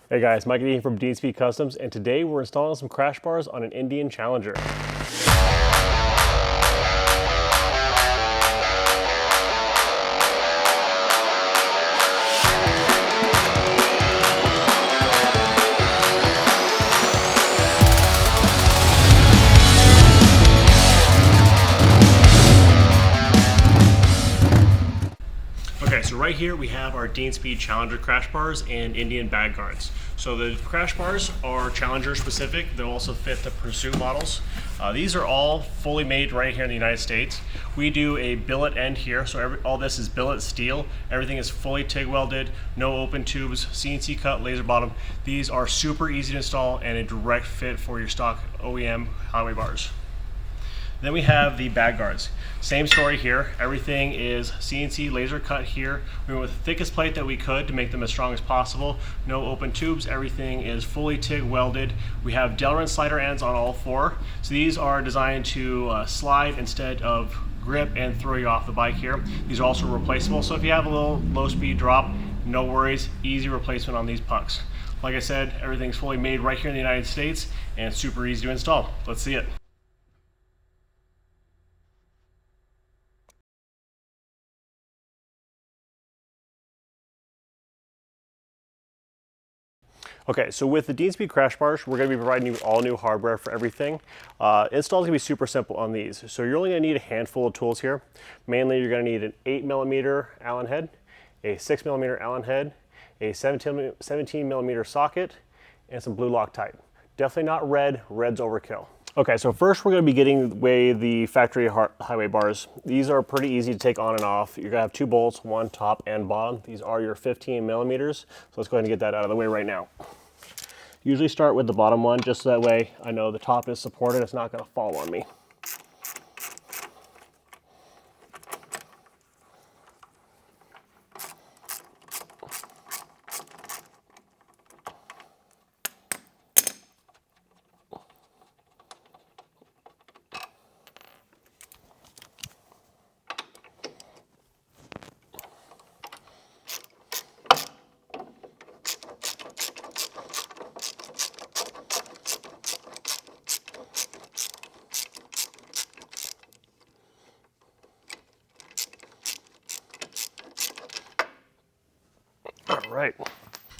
Hey guys, Mike D from Dean Speed Customs, and today we're installing some crash bars on an Indian Challenger. Okay, so right here we have our Dean Speed Challenger crash bars and Indian bag guards. So the crash bars are Challenger specific. They'll also fit the Pursuit models. These are all fully made right here in the United States. We do a billet end here, so all this is billet steel. Everything is fully TIG welded, no open tubes, CNC cut, laser bottom. These are super easy to install and a direct fit for your stock OEM highway bars. Then we have the bag guards. Same story here. Everything is CNC laser cut here. We went with the thickest plate that we could to make them as strong as possible. No open tubes. Everything is fully TIG welded. We have Delrin slider ends on all four. So these are designed to slide instead of grip and throw you off the bike here. These are also replaceable. So if you have a little low speed drop, no worries. Easy replacement on these pucks. Like I said, everything's fully made right here in the United States and super easy to install. Let's see it. Okay, so with the Dean Speed crash bars, we're going to be providing you with all new hardware for everything. Install is going to be super simple on these. So you're only going to need a handful of tools here. Mainly, you're going to need an 8mm Allen head, a 6mm Allen head, a 17mm socket, and some blue Loctite. Definitely not red. Red's overkill. Okay, so first we're going to be getting away the factory highway bars. These are pretty easy to take on and off. You're going to have two bolts, one top and bottom. These are your 15mm. So let's go ahead and get that out of the way right now. Usually start with the bottom one, just so that way I know the top is supported. It's not going to fall on me.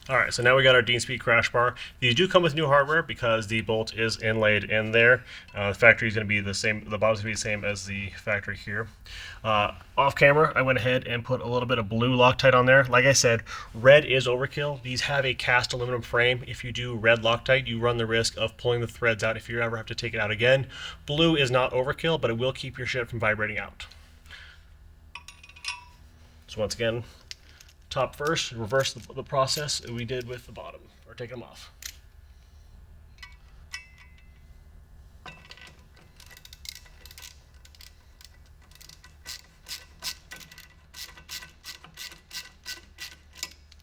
All right, so now we got our Dean Speed crash bar. These do come with new hardware because the bolt is inlaid in there. The factory is going to be the same, the bottom's going to be the same as the factory here. Off camera, I went ahead and put a little bit of blue Loctite on there. Like I said, red is overkill. These have a cast aluminum frame. If you do red Loctite, you run the risk of pulling the threads out if you ever have to take it out again. Blue is not overkill, but it will keep your shit from vibrating out. So once again, top first, reverse the process we did with the bottom, or take them off.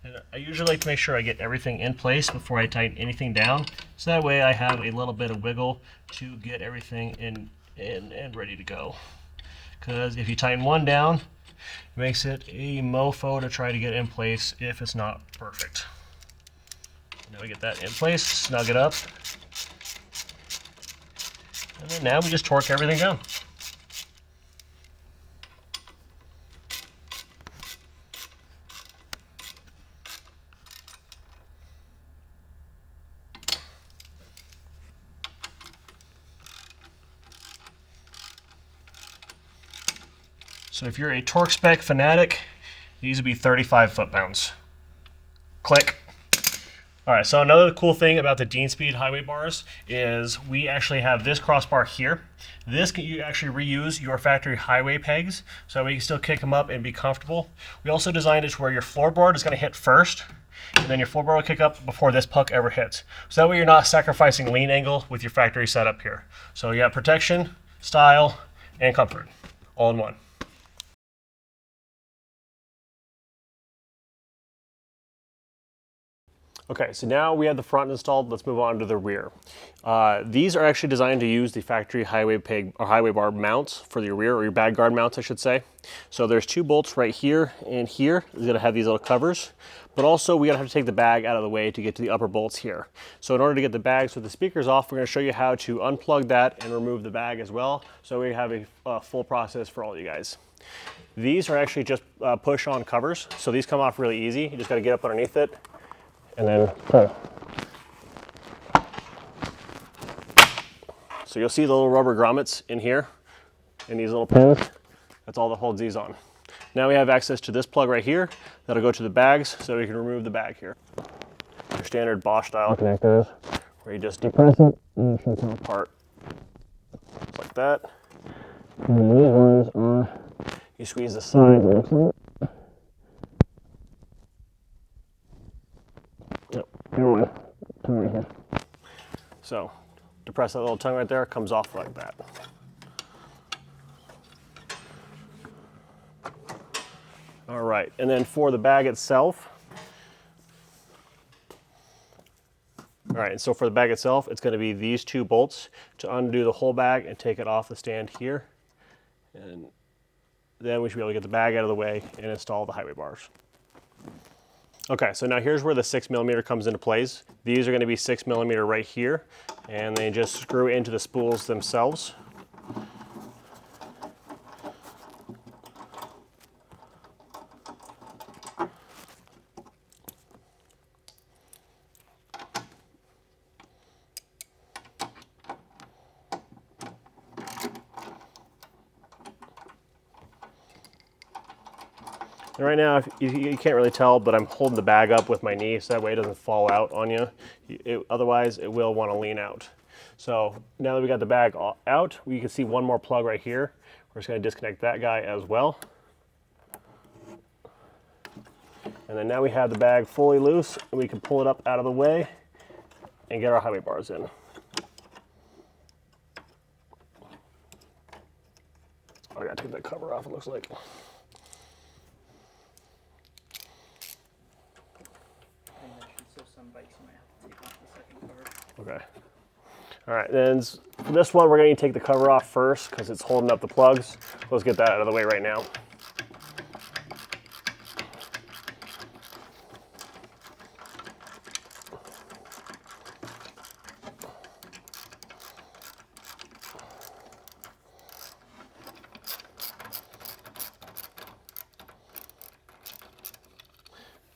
And I usually like to make sure I get everything in place before I tighten anything down, so that way I have a little bit of wiggle to get everything in and ready to go. Because if you tighten one down, it makes it a mofo to try to get in place if it's not perfect. Now we get that in place, snug it up, and then now we just torque everything down. So if you're a torque spec fanatic, these would be 35 foot-pounds. Click. All right, so another cool thing about the Dean Speed highway bars is we actually have this crossbar here. This you actually reuse your factory highway pegs, so we can still kick them up and be comfortable. We also designed it to where your floorboard is going to hit first, and then your floorboard will kick up before this puck ever hits. So that way you're not sacrificing lean angle with your factory setup here. So you have protection, style, and comfort, all in one. Okay, so now we have the front installed. Let's move on to the rear. These are actually designed to use the factory highway peg or highway bar mounts for your rear, or your bag guard mounts, I should say. So there's two bolts right here and here. It's gonna have these little covers, but also we gotta have to take the bag out of the way to get to the upper bolts here. So in order to get the bags with the speakers off, we're gonna show you how to unplug that and remove the bag as well. So we have a full process for all you guys. These are actually just push-on covers, so these come off really easy. You just gotta get up underneath it, and then so you'll see the little rubber grommets in here, in these little pins. That's all that holds these on. Now we have access to this plug right here. That'll go to the bags, so we can remove the bag here. Your standard Bosch style connectors, where you just depress it and it should come apart. Just like that. And then these ones are, you squeeze the side. Yep, tongue right here. So, depress that little tongue right there, comes off like that. All right, and then for the bag itself, so for the bag itself, it's going to be these two bolts to undo the whole bag and take it off the stand here. And then we should be able to get the bag out of the way and install the highway bars. Okay, so now here's where the 6mm comes into place. These are going to be 6mm right here, and they just screw into the spools themselves. And right now, you can't really tell, but I'm holding the bag up with my knee so that way it doesn't fall out on you. Otherwise, it will want to lean out. So now that we got the bag out, we can see one more plug right here. We're just going to disconnect that guy as well. And then now we have the bag fully loose, and we can pull it up out of the way and get our highway bars in. Oh, I got to take that cover off, it looks like. Okay. All right, then for this one, we're going to take the cover off first because it's holding up the plugs. Let's get that out of the way right now.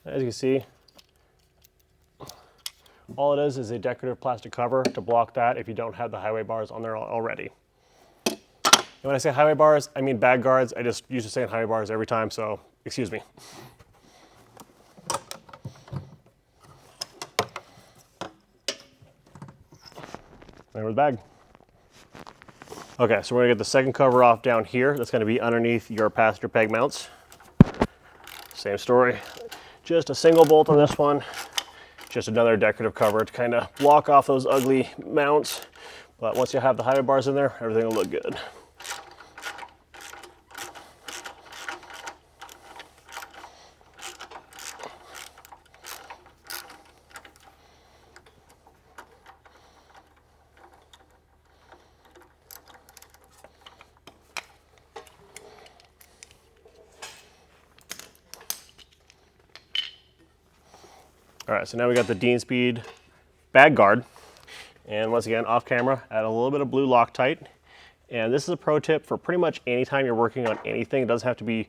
As you can see, all it is a decorative plastic cover to block that if you don't have the highway bars on there already. And when I say highway bars, I mean bag guards. I just used to say highway bars every time, so excuse me. There was the bag. Okay, so we're gonna get the second cover off down here. That's gonna be underneath your passenger peg mounts. Same story. Just a single bolt on this one. Just another decorative cover to kind of block off those ugly mounts. But once you have the highway bars in there, everything will look good. All right, so now we got the Dean Speed bag guard. And once again, off camera, add a little bit of blue Loctite. And this is a pro tip for pretty much any time you're working on anything. It doesn't have to be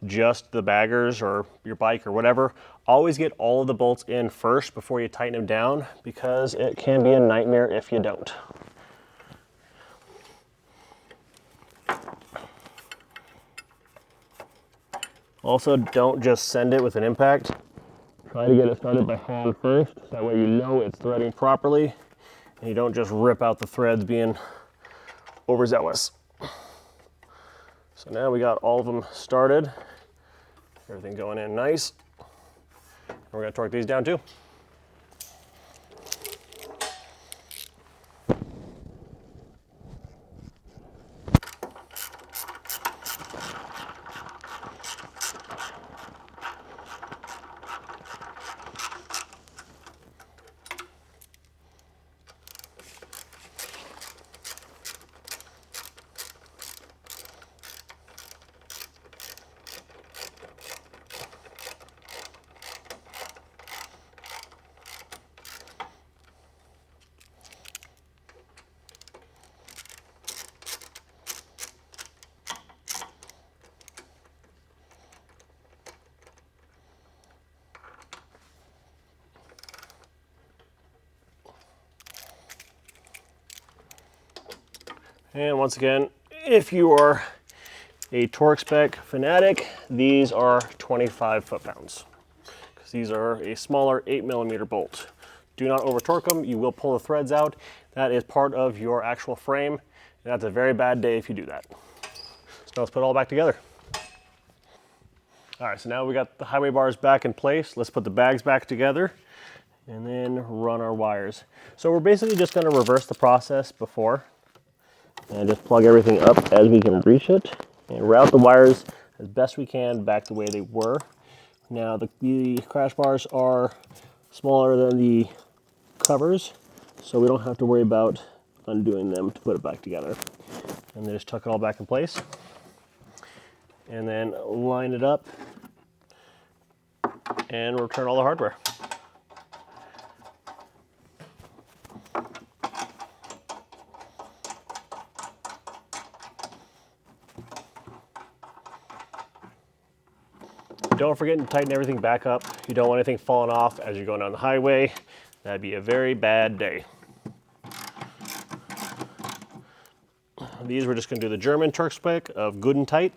just the baggers or your bike or whatever. Always get all of the bolts in first before you tighten them down, because it can be a nightmare if you don't. Also, don't just send it with an impact. Try to get it started by hand first, so that way you know it's threading properly and you don't just rip out the threads being overzealous. So now we got all of them started, everything going in nice. And we're going to torque these down too. And once again, if you are a torque spec fanatic, these are 25 foot-pounds, because these are a smaller 8mm bolt. Do not over torque them, you will pull the threads out. That is part of your actual frame, and that's a very bad day if you do that. So now let's put it all back together. All right, so now we got the highway bars back in place. Let's put the bags back together and then run our wires. So we're basically just gonna reverse the process before and just plug everything up as we can reach it and route the wires as best we can back the way they were. Now the crash bars are smaller than the covers, so we don't have to worry about undoing them to put it back together. And then just tuck it all back in place and then line it up and return all the hardware. Don't forget to tighten everything back up. You don't want anything falling off as you're going down the highway. That'd be a very bad day. These we're just going to do the German torque spec of good and tight.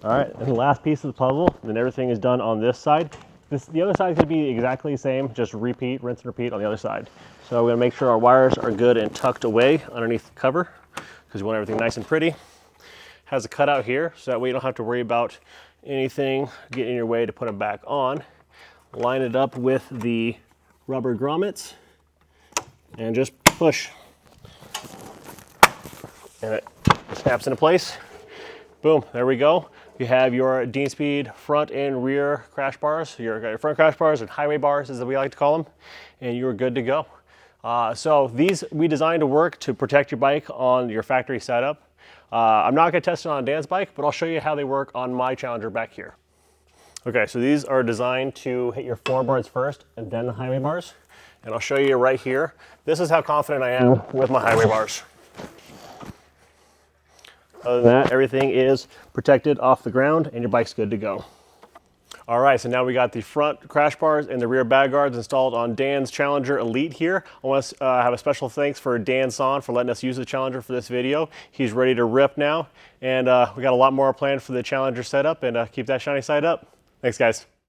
All right, and the last piece of the puzzle, then everything is done on this side. The other side is going to be exactly the same, just repeat, rinse and repeat on the other side. So we're going to make sure our wires are good and tucked away underneath the cover, because we want everything nice and pretty. Has a cutout here, so that way you don't have to worry about anything getting in your way to put them back on. Line it up with the rubber grommets and just push. And it snaps into place. Boom, there we go. You have your Dean Speed front and rear crash bars, your front crash bars and highway bars as we like to call them, and you're good to go. So these we designed to work to protect your bike on your factory setup. I'm not going to test it on Dan's bike, but I'll show you how they work on my Challenger back here. Okay, so these are designed to hit your floorboards first and then the highway bars. And I'll show you right here. This is how confident I am with my highway bars. Other than that, everything is protected off the ground and your bike's good to go. All right, so now we got the front crash bars and the rear bag guards installed on Dan's Challenger Elite here. I want to have a special thanks for Dan Son for letting us use the Challenger for this video. He's ready to rip now, and we got a lot more planned for the Challenger setup, and keep that shiny side up. Thanks, guys.